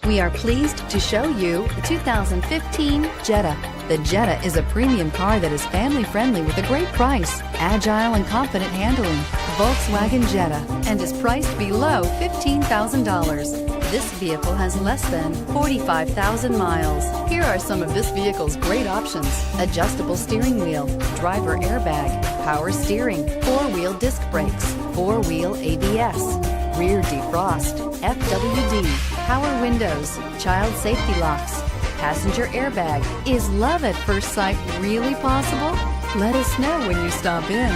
We are pleased to show you the 2015 Jetta. The Jetta is a premium car that is family-friendly with a great price, agile and confident handling. Volkswagen Jetta, and is priced below $15,000. This vehicle has less than 45,000 miles. Here are some of this vehicle's great options: adjustable steering wheel, driver airbag, power steering, four-wheel disc brakes, four-wheel ABS, rear defrost, FWD, power windows, child safety locks, passenger airbag. Is love at first sight really possible? Let us know when you stop in.